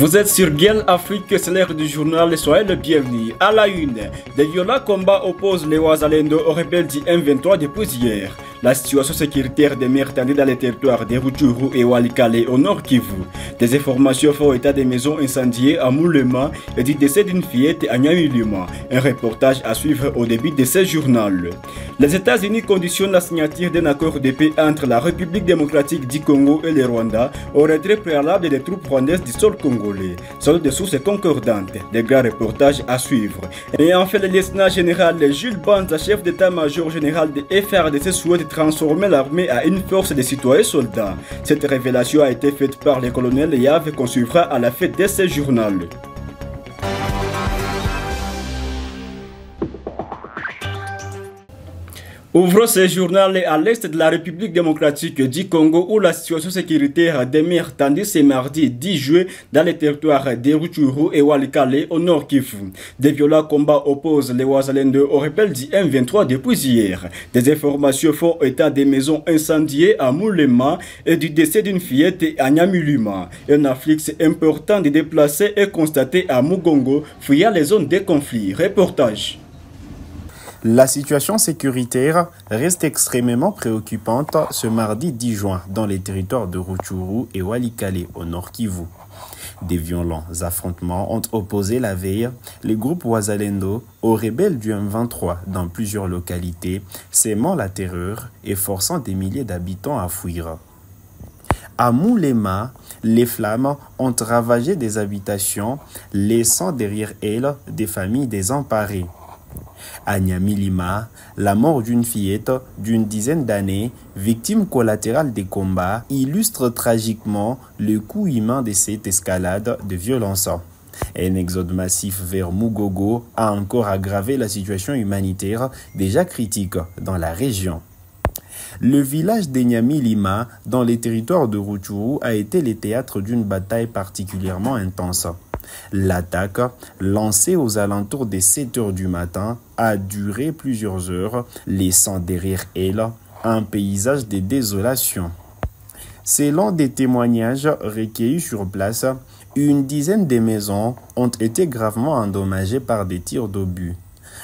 Vous êtes sur Guel Afrique, c'est l'heure du journal, soyez le bienvenu. À la une, des violents combats opposent les Wazalendo aux rebelles du M23 depuis hier. La situation sécuritaire demeure tendue dans les territoires de Rutshuru et Walikale au nord Kivu. Des informations font état des maisons incendiées à Moulema et du décès d'une fillette à Nyamilima. Un reportage à suivre au début de ce journal. Les États-Unis conditionnent la signature d'un accord de paix entre la République démocratique du Congo et le Rwanda au retrait préalable des troupes rwandaises du sol congolais. Selon des sources concordantes, des grands reportages à suivre. Et enfin, le lieutenant général Jules Banza, chef d'état-major général de FRDC, souhaite transformer l'armée à une force de citoyens soldats. Cette révélation a été faite par le colonel Yave qu'on suivra à la fête de ce journal. Ouvrons ce journal à l'est de la République démocratique du Congo où la situation sécuritaire demeure tendue ce mardi 10 juillet dans les territoires de Rutshuru et Walikale au nord Kivu. Des violents combats opposent les Wazalendo aux rebelles du M23 depuis hier. Des informations font état des maisons incendiées à Moulema et du décès d'une fillette à Nyamilima. Un afflux important de déplacés est constaté à Mugongo, fuyant les zones de conflit. Reportage. La situation sécuritaire reste extrêmement préoccupante ce mardi 10 juin dans les territoires de Rutshuru et Walikale au nord Kivu. Des violents affrontements ont opposé la veille les groupes Wazalendo aux rebelles du M23 dans plusieurs localités, sèmant la terreur et forçant des milliers d'habitants à fuir. À Moulema, les flammes ont ravagé des habitations, laissant derrière elles des familles désemparées. À Nyamilima, la mort d'une fillette d'une dizaine d'années, victime collatérale des combats, illustre tragiquement le coût humain de cette escalade de violence. Un exode massif vers Mugogo a encore aggravé la situation humanitaire déjà critique dans la région. Le village de Nyamilima, dans les territoires de Rutshuru, a été le théâtre d'une bataille particulièrement intense. L'attaque, lancée aux alentours des 7 heures du matin, a duré plusieurs heures, laissant derrière elle un paysage de désolation. Selon des témoignages recueillis sur place, une dizaine de maisons ont été gravement endommagées par des tirs d'obus.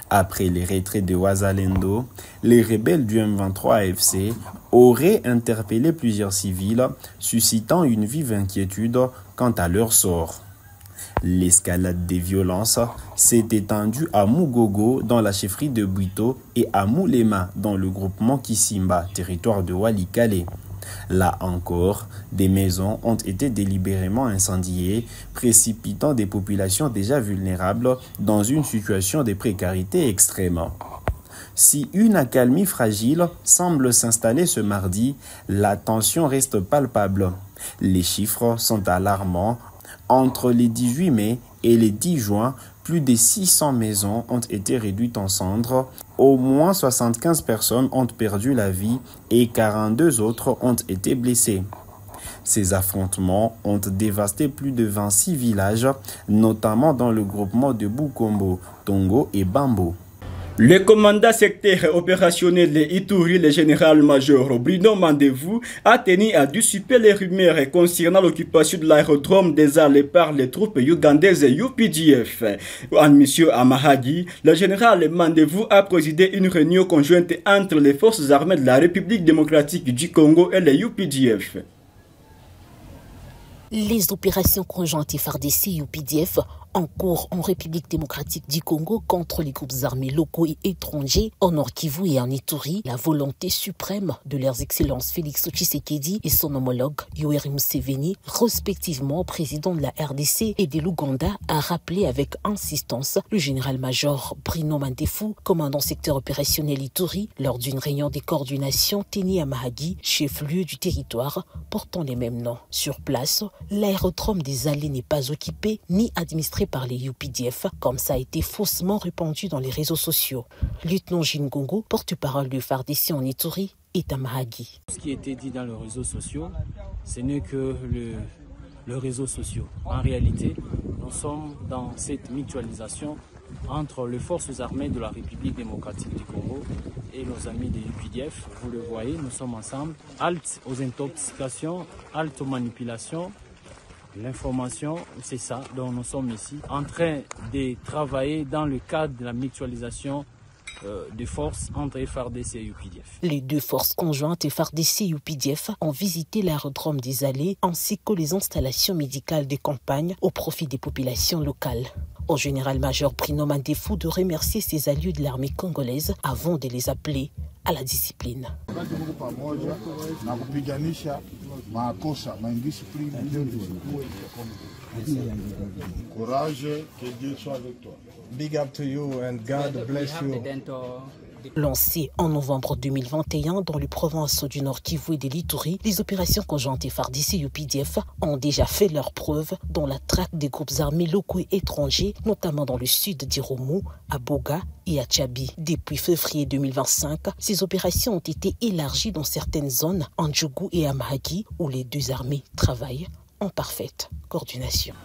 Après les retraits de Wazalendo, les rebelles du M23 AFC auraient interpellé plusieurs civils, suscitant une vive inquiétude quant à leur sort. L'escalade des violences s'est étendue à Mugogo dans la chefferie de Bwito et à Moulema dans le groupement Kisimba, territoire de Walikale. Là encore, des maisons ont été délibérément incendiées, précipitant des populations déjà vulnérables dans une situation de précarité extrême. Si une accalmie fragile semble s'installer ce mardi, la tension reste palpable. Les chiffres sont alarmants. Entre les 18 mai et les 10 juin, plus de 600 maisons ont été réduites en cendres, au moins 75 personnes ont perdu la vie et 42 autres ont été blessées. Ces affrontements ont dévasté plus de 26 villages, notamment dans le groupement de Bukombo, Tongo et Bambo. Le commandant secteur opérationnel de Ituri, le général-major Bruno Mandevou, a tenu à dissiper les rumeurs concernant l'occupation de l'aérodrome des Allées par les troupes ougandaises UPDF. En mission à Mahagi, le général Mandevou a présidé une réunion conjointe entre les forces armées de la République démocratique du Congo et les UPDF. Les opérations conjointes FARDC et UPDF en cours en République démocratique du Congo contre les groupes armés locaux et étrangers au Nord Kivu et en Ituri, la volonté suprême de leurs excellences Félix Tshisekedi et son homologue Yoweri Museveni, respectivement président de la RDC et de l'Ouganda, a rappelé avec insistance le général-major Bruno Mandevou, commandant secteur opérationnel Ituri, lors d'une réunion de coordination tenue à Mahagi, chef-lieu du territoire portant les mêmes noms. Sur place, l'aérodrome des Allées n'est pas occupé ni administré par les UPDF, comme ça a été faussement répandu dans les réseaux sociaux. Lieutenant Jingongo, porte-parole du FARDC en Ituri, est à Mahagi. Ce qui a été dit dans les réseaux sociaux, ce n'est que le réseau social. En réalité, nous sommes dans cette mutualisation entre les forces armées de la République démocratique du Congo et nos amis des UPDF. Vous le voyez, nous sommes ensemble. Halte aux intoxications, halte aux manipulations. L'information, c'est ça dont nous sommes ici, en train de travailler dans le cadre de la mutualisation des forces entre FARDC et UPDF. Les deux forces conjointes FARDC et UPDF ont visité l'aérodrome des Allées ainsi que les installations médicales de campagne au profit des populations locales. Au général-major Bruno Mandefou de remercier ses alliés de l'armée congolaise avant de les appeler à la discipline. Courage, que Dieu soit avec toi. Big up to you and God bless you. Lancées en novembre 2021 dans les provinces du Nord Kivu et de l'Ituri, les opérations conjointes FARDC et UPDF ont déjà fait leurs preuves dans la traque des groupes armés locaux et étrangers, notamment dans le sud d'Iromu, à Boga et à Tchabi. Depuis février 2025, ces opérations ont été élargies dans certaines zones, en Djougou et à Mahagi, où les deux armées travaillent en parfaite coordination.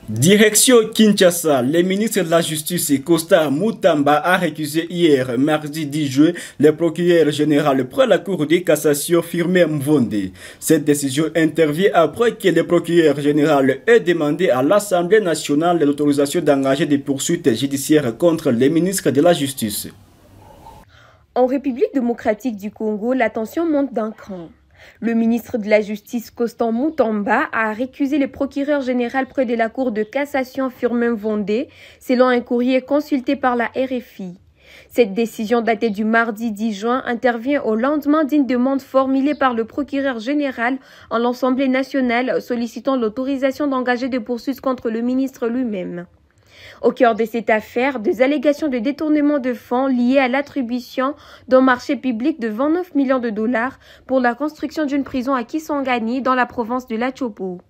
Direction Kinshasa, le ministre de la Justice Costa Mutamba a récusé hier, mardi 10 juin, le procureur général près la Cour de cassation Firmin Mvonde. Cette décision intervient après que le procureur général ait demandé à l'Assemblée nationale l'autorisation d'engager des poursuites judiciaires contre les ministres de la Justice. En République démocratique du Congo, la tension monte d'un cran. Le ministre de la Justice, Constant Mutamba, a récusé le procureur général près de la Cour de cassation Firmin Mvonde, selon un courrier consulté par la RFI. Cette décision datée du mardi 10 juin intervient au lendemain d'une demande formulée par le procureur général en l'Assemblée nationale sollicitant l'autorisation d'engager des poursuites contre le ministre lui-même. Au cœur de cette affaire, des allégations de détournement de fonds liées à l'attribution d'un marché public de 29 millions de dollars pour la construction d'une prison à Kisangani dans la province de Lachopo.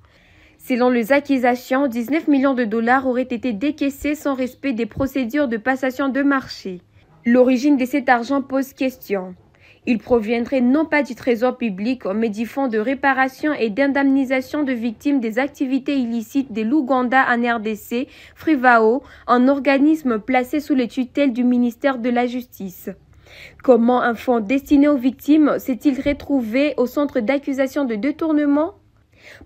Selon les accusations, 19 millions de dollars auraient été décaissés sans respect des procédures de passation de marché. L'origine de cet argent pose question. Il proviendrait non pas du trésor public, mais du fonds de réparation et d'indemnisation de victimes des activités illicites de l'Ouganda en RDC, Frivao, un organisme placé sous les tutelles du ministère de la Justice. Comment un fonds destiné aux victimes s'est-il retrouvé au centre d'accusation de détournement ?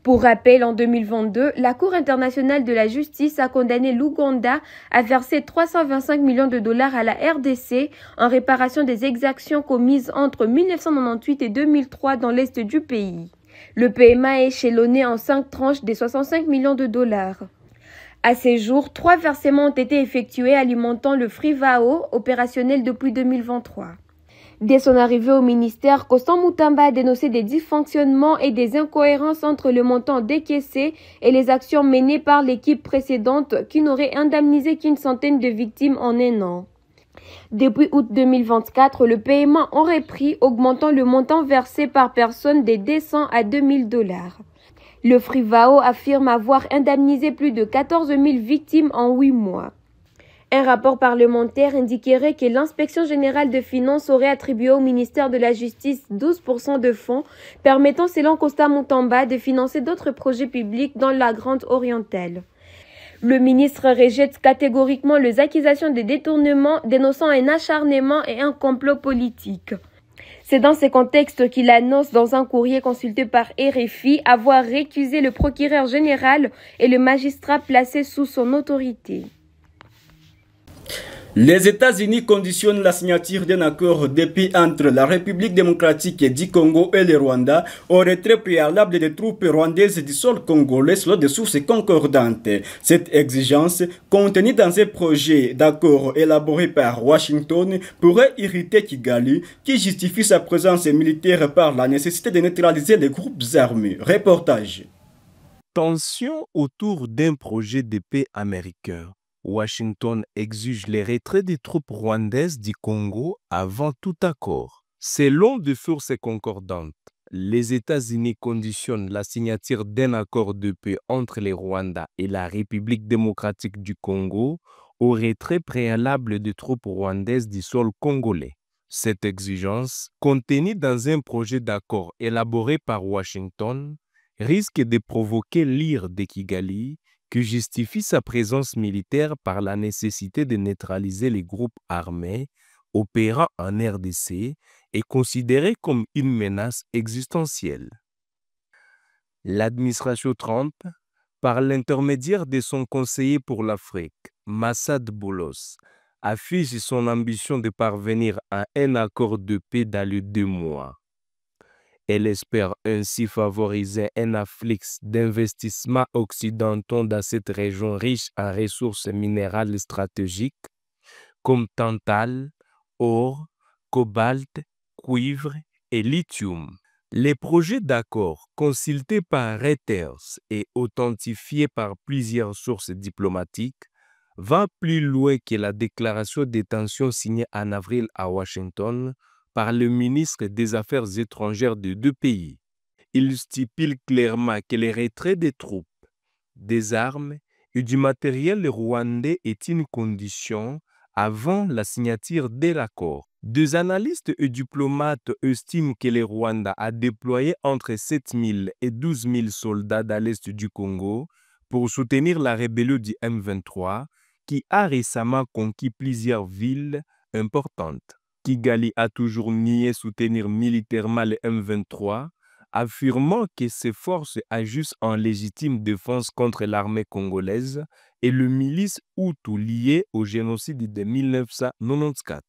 Pour rappel, en 2022, la Cour internationale de la justice a condamné l'Ouganda à verser 325 millions de dollars à la RDC en réparation des exactions commises entre 1998 et 2003 dans l'est du pays. Le paiement est échelonné en 5 tranches de 65 millions de dollars. À ces jours, 3 versements ont été effectués alimentant le Frivao, opérationnel depuis 2023. Dès son arrivée au ministère, Constant Mutamba a dénoncé des dysfonctionnements et des incohérences entre le montant décaissé et les actions menées par l'équipe précédente qui n'aurait indemnisé qu'une centaine de victimes en un an. Depuis août 2024, le paiement aurait pris, augmentant le montant versé par personne de 200 à 2000 dollars. Le Frivao affirme avoir indemnisé plus de 14 000 victimes en 8 mois. Un rapport parlementaire indiquerait que l'Inspection générale des finances aurait attribué au ministère de la Justice 12% de fonds, permettant selon Constant Mutamba de financer d'autres projets publics dans la Grande Orientale. Le ministre rejette catégoriquement les accusations de détournement, dénonçant un acharnement et un complot politique. C'est dans ce contexte qu'il annonce dans un courrier consulté par RFI avoir récusé le procureur général et le magistrat placé sous son autorité. Les États-Unis conditionnent la signature d'un accord de paix entre la République démocratique du Congo et le Rwanda au retrait préalable des troupes rwandaises du sol congolais selon des sources concordantes. Cette exigence, contenue dans un projet d'accord élaboré par Washington, pourrait irriter Kigali, qui justifie sa présence militaire par la nécessité de neutraliser les groupes armés. Reportage. Tension autour d'un projet de paix américain. Washington exige le retrait des troupes rwandaises du Congo avant tout accord. Selon des sources concordantes, les États-Unis conditionnent la signature d'un accord de paix entre le Rwanda et la République démocratique du Congo au retrait préalable des troupes rwandaises du sol congolais. Cette exigence, contenue dans un projet d'accord élaboré par Washington, risque de provoquer l'ire de Kigali, qui justifie sa présence militaire par la nécessité de neutraliser les groupes armés opérant en RDC et considérés comme une menace existentielle. L'administration Trump par l'intermédiaire de son conseiller pour l'Afrique, Massad Boulos, affiche son ambition de parvenir à un accord de paix dans les 2 mois. Elle espère ainsi favoriser un afflux d'investissements occidentaux dans cette région riche en ressources minérales stratégiques comme tantal, or, cobalt, cuivre et lithium. Les projets d'accord consultés par Reuters et authentifiés par plusieurs sources diplomatiques va plus loin que la déclaration d'intention signée en avril à Washington par le ministre des Affaires étrangères des 2 pays. Il stipule clairement que le retrait des troupes, des armes et du matériel rwandais est une condition avant la signature de l'accord. 2 analystes et diplomates estiment que le Rwanda a déployé entre 7 000 et 12 000 soldats dans l'est du Congo pour soutenir la rébellion du M23 qui a récemment conquis plusieurs villes importantes. Kigali a toujours nié soutenir militairement le M23, affirmant que ses forces agissent en légitime défense contre l'armée congolaise et le milice Hutu lié au génocide de 1994.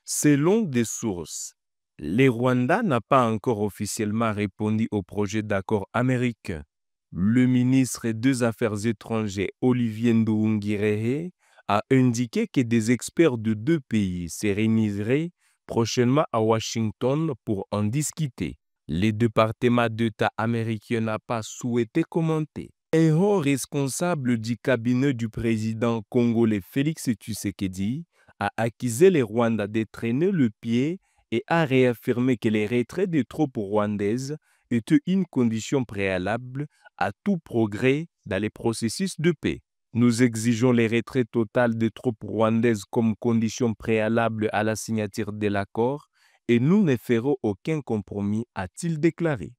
Selon des sources, le Rwanda n'a pas encore officiellement répondu au projet d'accord américain. Le ministre des Affaires étrangères Olivier Nduhungirehe a indiqué que des experts de 2 pays se réuniraient prochainement à Washington pour en discuter. Le département d'État américain n'a pas souhaité commenter. Un haut responsable du cabinet du président congolais Félix Tshisekedi a accusé les Rwandais de traîner le pied et a réaffirmé que les retraits des troupes rwandaises étaient une condition préalable à tout progrès dans les processus de paix. Nous exigeons le retrait total des troupes rwandaises comme condition préalable à la signature de l'accord et nous ne ferons aucun compromis, a-t-il déclaré.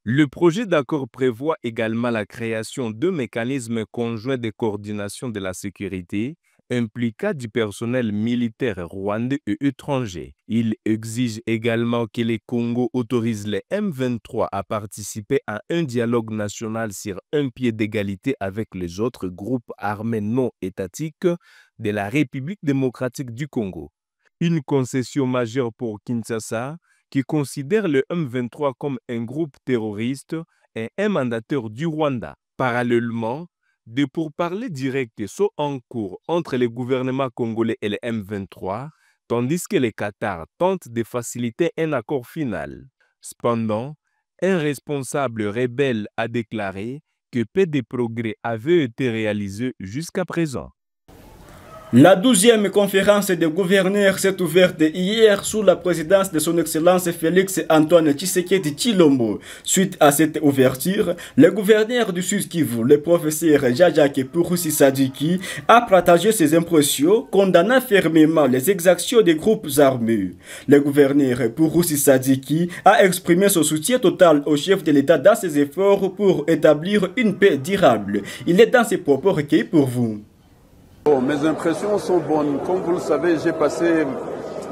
Le projet d'accord prévoit également la création de mécanismes conjoints de coordination de la sécurité impliquant du personnel militaire rwandais et étranger. Il exige également que le Congo autorise les M23 à participer à un dialogue national sur un pied d'égalité avec les autres groupes armés non étatiques de la République démocratique du Congo. Une concession majeure pour Kinshasa qui considère le M23 comme un groupe terroriste et un mandataire du Rwanda. Parallèlement, des pourparlers directs sont en cours entre le gouvernement congolais et le M23, tandis que le Qatar tente de faciliter un accord final. Cependant, un responsable rebelle a déclaré que peu de progrès avaient été réalisés jusqu'à présent. La 12e conférence des gouverneurs s'est ouverte hier sous la présidence de son Excellence Félix Antoine Tshisekedi Tshilombo. Suite à cette ouverture, le gouverneur du Sud Kivu, le professeur Jean-Jacques Purusi Sadiki, a partagé ses impressions, condamnant fermement les exactions des groupes armés. Le gouverneur Purusi Sadiki a exprimé son soutien total au chef de l'État dans ses efforts pour établir une paix durable. Il est dans ses propos recueillis pour vous. Mes impressions sont bonnes. Comme vous le savez, j'ai passé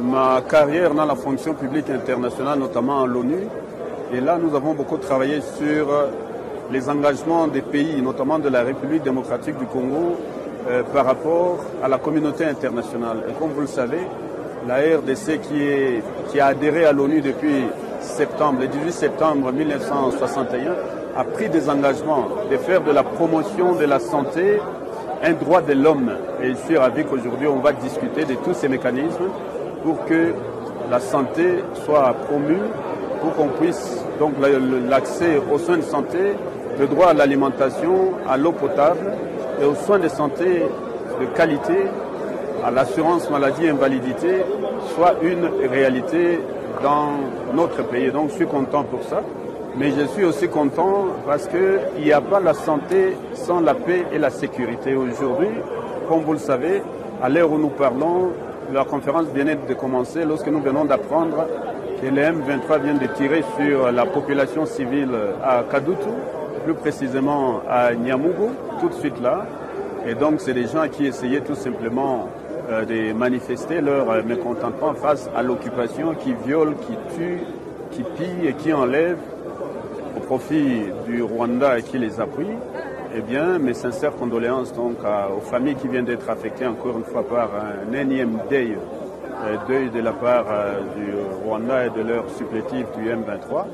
ma carrière dans la fonction publique internationale, notamment à l'ONU. Et là, nous avons beaucoup travaillé sur les engagements des pays, notamment de la République démocratique du Congo, par rapport à la communauté internationale. Et comme vous le savez, la RDC qui a adhéré à l'ONU depuis septembre, le 18 septembre 1961, a pris des engagements de faire de la promotion de la santé un droit de l'homme. Et je suis ravi qu'aujourd'hui on va discuter de tous ces mécanismes pour que la santé soit promue, pour qu'on puisse donc l'accès aux soins de santé, le droit à l'alimentation, à l'eau potable et aux soins de santé de qualité, à l'assurance maladie et invalidité, soit une réalité dans notre pays. Donc je suis content pour ça. Mais je suis aussi content parce qu'il n'y a pas la santé sans la paix et la sécurité. Aujourd'hui, comme vous le savez, à l'heure où nous parlons, la conférence vient de commencer lorsque nous venons d'apprendre que le M23 vient de tirer sur la population civile à Kadutu, plus précisément à Nyamugu, tout de suite là. Et donc c'est des gens qui essayaient tout simplement de manifester leur mécontentement face à l'occupation qui viole, qui tue, qui pille et qui enlève au profit du Rwanda qui les appuie. eh bien, mes sincères condoléances donc aux familles qui viennent d'être affectées encore une fois par un énième deuil de la part du Rwanda et de leur supplétif du M23.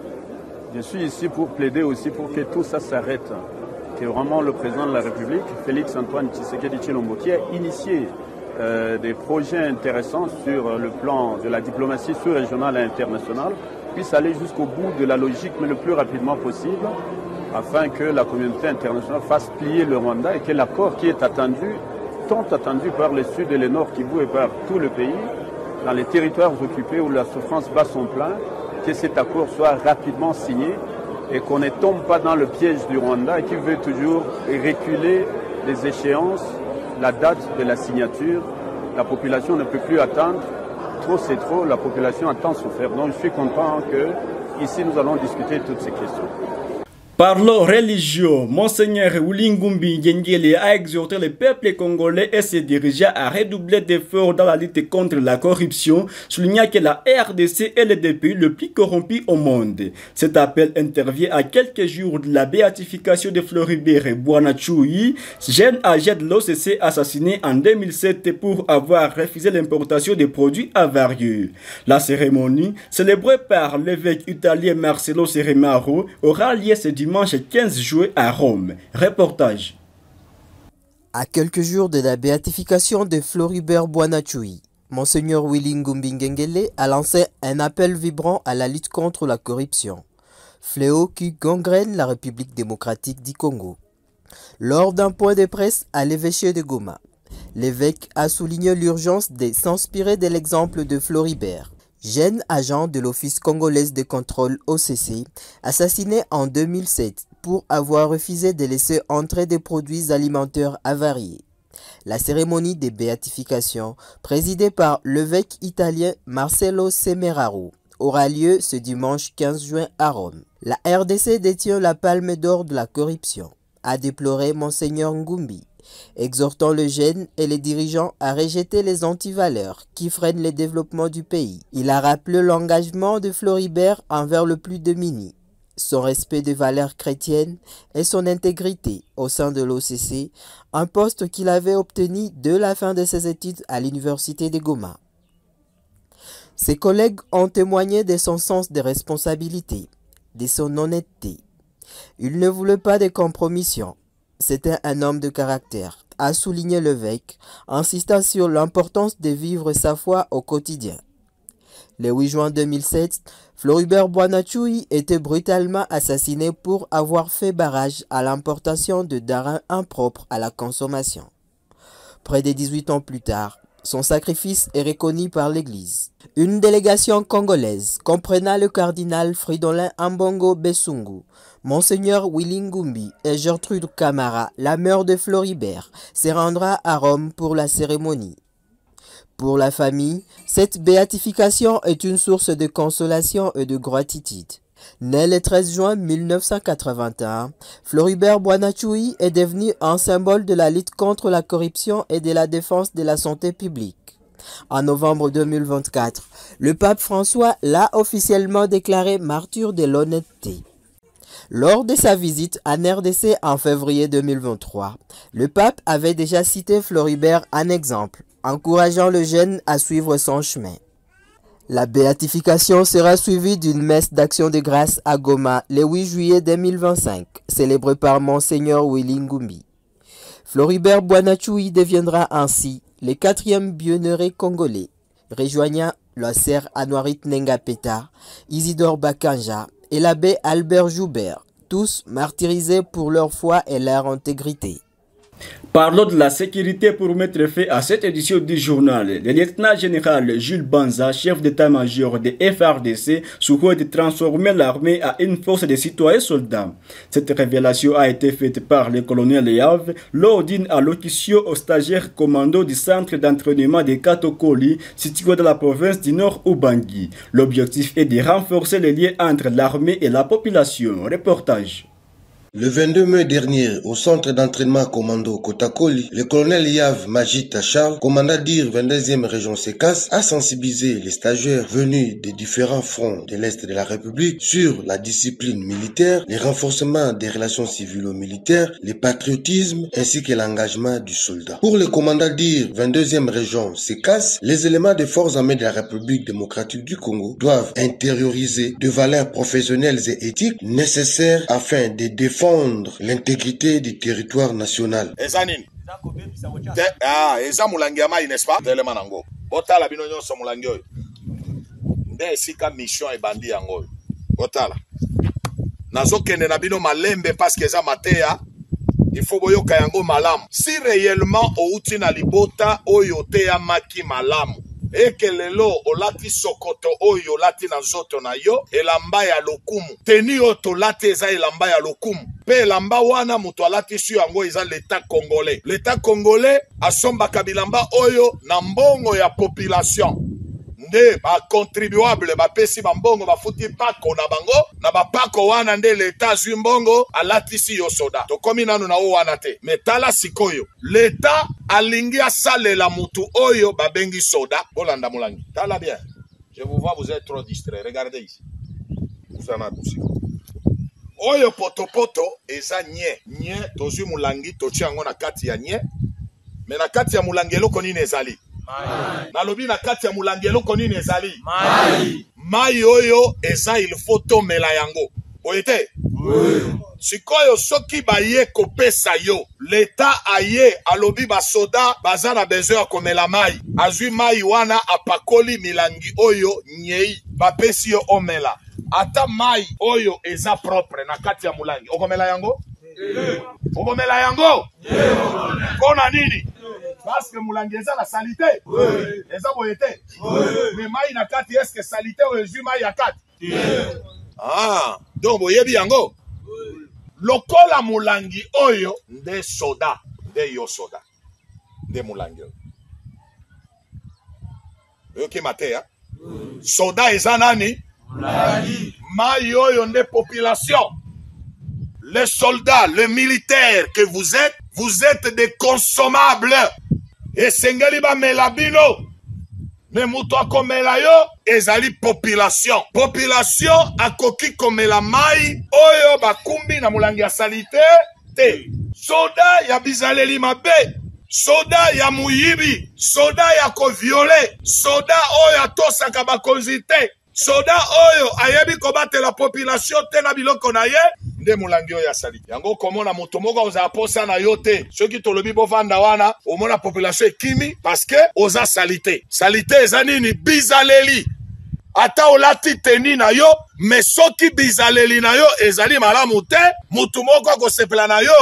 Je suis ici pour plaider aussi pour que tout ça s'arrête, que vraiment le président de la République, Félix Antoine Tshisekedi Tshilombo, qui a initié des projets intéressants sur le plan de la diplomatie sous-régionale et internationale, puisse aller jusqu'au bout de la logique, mais le plus rapidement possible, afin que la communauté internationale fasse plier le Rwanda et que l'accord qui est attendu, tant attendu par le sud et le nord Kivu et par tout le pays, dans les territoires occupés où la souffrance bat son plein, que cet accord soit rapidement signé et qu'on ne tombe pas dans le piège du Rwanda qui veut toujours reculer les échéances, la date de la signature. La population ne peut plus attendre. Trop c'est trop, la population a tant souffert. Donc je suis content que ici nous allons discuter de toutes ces questions. Parlons religieux, Monseigneur Wilingumbi Ngengele a exhorté le peuple congolais et ses dirigeants à redoubler d'efforts dans la lutte contre la corruption, soulignant que la RDC est le pays le plus corrompu au monde. Cet appel intervient à quelques jours de la béatification de Floribert Bouanachoui, jeune âgé de l'OCC assassiné en 2007 pour avoir refusé l'importation de produits avarieux. La cérémonie, célébrée par l'évêque italien Marcello Seremaro, aura lieu ce dimanche 15 juillet à Rome. Reportage. À quelques jours de la béatification de Floribert Bouanachoui, Monseigneur Wilingumbi Ngengele a lancé un appel vibrant à la lutte contre la corruption, fléau qui gangrène la République démocratique du Congo. Lors d'un point de presse à l'évêché de Goma, l'évêque a souligné l'urgence de s'inspirer de l'exemple de Floribert, jeune agent de l'Office congolais de contrôle OCC, assassiné en 2007 pour avoir refusé de laisser entrer des produits alimentaires avariés. La cérémonie de béatification, présidée par l'évêque italien Marcello Semeraro, aura lieu ce dimanche 15 juin à Rome. La RDC détient la palme d'or de la corruption, a déploré Monseigneur Ngumbi, exhortant le jeune et les dirigeants à rejeter les antivaleurs qui freinent le développement du pays. Il a rappelé l'engagement de Floribert envers le plus démuni, son respect des valeurs chrétiennes et son intégrité au sein de l'OCC, un poste qu'il avait obtenu dès la fin de ses études à l'université de Goma. Ses collègues ont témoigné de son sens des responsabilités, de son honnêteté. Il ne voulait pas de compromission. C'était un homme de caractère, a souligné l'évêque, insistant sur l'importance de vivre sa foi au quotidien. Le 8 juin 2007, Floribert Bouanachoui était brutalement assassiné pour avoir fait barrage à l'importation de denrées impropres à la consommation. Près de 18 ans plus tard, son sacrifice est reconnu par l'Église. Une délégation congolaise, comprenant le cardinal Fridolin Ambongo Besungu, Monseigneur Wilingumbi et Gertrude Camara, la mère de Floribert, se rendra à Rome pour la cérémonie. Pour la famille, cette béatification est une source de consolation et de gratitude. Né le 13 juin 1981, Floribert Bouanachoui est devenu un symbole de la lutte contre la corruption et de la défense de la santé publique. En novembre 2024, le pape François l'a officiellement déclaré martyr de l'honnêteté. Lors de sa visite en RDC en février 2023, le pape avait déjà cité Floribert en exemple, encourageant le jeune à suivre son chemin. La béatification sera suivie d'une messe d'action de grâce à Goma le 8 juillet 2025, célébrée par Monseigneur Wilingumbi. Floribert Bouanachoui deviendra ainsi le 4e bienheureux congolais, rejoignant la sœur Anouarit Nengapeta, Isidore Bakanja et l'abbé Albert Joubert, tous martyrisés pour leur foi et leur intégrité. Parlons de la sécurité pour mettre fin à cette édition du journal. Le lieutenant-général Jules Banza, chef d'état-major de FRDC, souhaite de transformer l'armée à une force de citoyens soldats. Cette révélation a été faite par le colonel Yav lors d'une allocution aux stagiaires commando du centre d'entraînement de Katokoli, situé dans la province du Nord Ubangi. L'objectif est de renforcer les liens entre l'armée et la population. Reportage. Le 22 mai dernier, au centre d'entraînement commando Kotakoli, le colonel Yav Majid Charles, commandant d'IR 22e région SECAS, a sensibilisé les stagiaires venus des différents fronts de l'Est de la République sur la discipline militaire, le renforcement des relations civilo-militaires, le patriotisme ainsi que l'engagement du soldat. Pour le commandant d'IR 22e région SECAS, les éléments des forces armées de la République démocratique du Congo doivent intérioriser de valeurs professionnelles et éthiques nécessaires afin de défendre l'intégrité du territoire national. Eza mulangi amai, n'est-ce pas? Telema nango. Botala bino nyonso mulangi oyo. Nde esika mission ebandi yango. Botala. Nazokende na bino malembe parce que eza mateya. Il faut boyoka yango malamu. Si réellement outi na libota oyo te ya maki malamu. Eke lelo olati sokoto oyo olati na nzoto na yo elamba ya lokumu teni oto lati eza elamba ya lokumu pe elamba wana mutu alati su yango eza l'état congolais asombaka bilamba oyo na mbongo ya population nde ba contribuable bapesi bambongo bafuti pako na bango na bapako wana nde l'État zwi mbongo alatisi yo soda tokomi nanu na o wana te metala sikoyo l'État alingi asalela mutu oyo babengi soda bolanda mulangi tala bien je vous vois vous êtes trop distrait regardez ici vous en avez oyo potopoto eza nye tozwi mulangi tochi yango na kati ya nye me na kati ya mulangi eloko nini ezali nalobi na kati ya mulangi eloko nini ezali mai oyo eza il faut tomela yango oyete sikoyo soki baye kopesa yo l'État aye alobi basoda baza na besoin ya komela mai azwi mai wana apakoli milangi oyo nyei bapesi yo omela ata mai oyo eza propre na kati ya mulangi okomela yango okomela yango kona nini parce que mulangi eza la salité eza boyete mais mai na kati est-ce que salité ou ezwi mai ya kati donc boyebi yango lokola mulangi oyo nde soda nde yo soda nde mulangi oyo oyoki mateya soda eza nani mai oyo nde population les soldats les militaires que vous êtes des consommables esengeli bamela bino me mutu akomela yo ezali population akoki komela mai oyo bakumbi na mulangi ya salite te soda ya bizaleli mabe soda ya muyibi soda ya koviole soda oyo atosaka bakonzi te soda oyo ayebi kobatela population te na biloko na ye nde mulangi oyo asali yango komona moto moko oza posa na yo te soki tolobi bovanda wana omona population ekimi parce que oza salite eza nini bizaleli ata olati teni na yo me soki bizaleli na yo ezali malamu te mutu moko akosepela na yo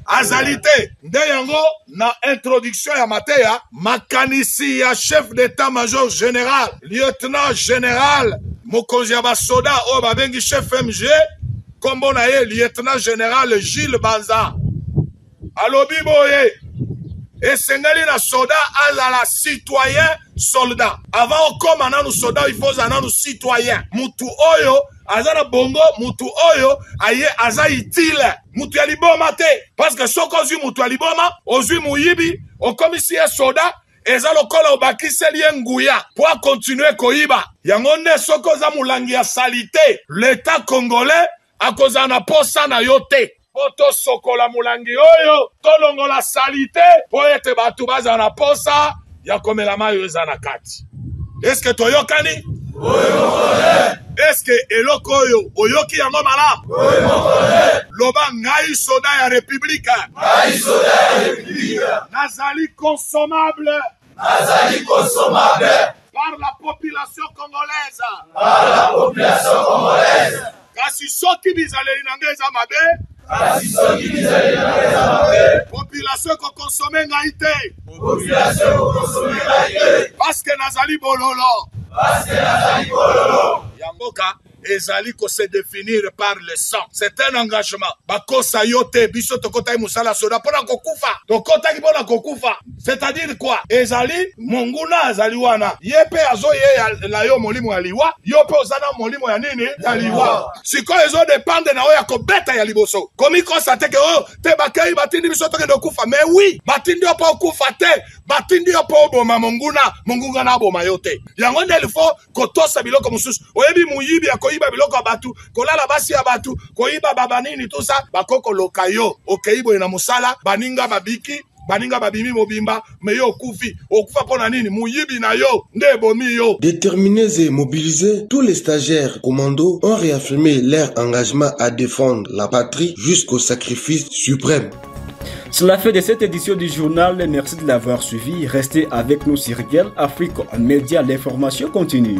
azali te nde yango na introduction ya mateya makanisi ya chef d'état-major général lieutenant général mokonzi ya basoda oyo babengi chef MG kombo na ye lieutenant général Gilles Banza alobi boye esengeli na soda azala citoyen soldat avant okoma nanu soda il faut nanu citoyen mutu oyo aza na bongo mutu oyo aye aza utile mutu ya liboma te parce que soko ozwi mutu ya liboma ozwi muyibi okomisi ye soda eza lokola obakiseli ye nguya po akontinue koyiba yango nde soko oza mulangi ya salite l'État congolais akozala na posa na yo te po tosokola mulangi oyo tolongola salite po ete bato bazala na posa ya komela mai oyo eza na kati eske toyokani eske eloko oyo oyoki yango malamu loba ngai soda ya republika nazali consommable par la population congolaise kasi soki bizaleli nange eza mabe population kokonsome ngai te parce que nazali bololo yangoka ezali ko se définir par le sang. C'est un engagement. Bakosa yote biso tokota musala soda pona kokufa. Tokota ki pona kokufa. C'est-à-dire quoi? Ezali monguna ezali wana. Yepe azo ye la yo molimo ya liwa, yope ozana molimo ya nini? Ya liwa. Siko ezo dépendre na oya ko beta ya liboso. Komi constate que oh te bakay batindi biso toke do kufa. Mais oui, batindi opo kufa te. Batindi opo boma monguna na boma yote. Yango nde il faut kotosa biloko mususu. Oyebi muyibi ya koyiba biloko abatu, kolala basi ya batu, koyiba babanini tout ça, bakoko lokayo. Okeibo ina musala, baninga babiki, baninga babimi mobimba, mais yo kufi, okufa pona nini, muyibi na yo, nde bomi yo. Déterminés et mobilisés, tous les stagiaires commandos ont réaffirmé leur engagement à défendre la patrie jusqu'au sacrifice suprême. C'est la fin de cette édition du journal. Merci de l'avoir suivi. Restez avec nous sur Girl Africa Media. L'information continue.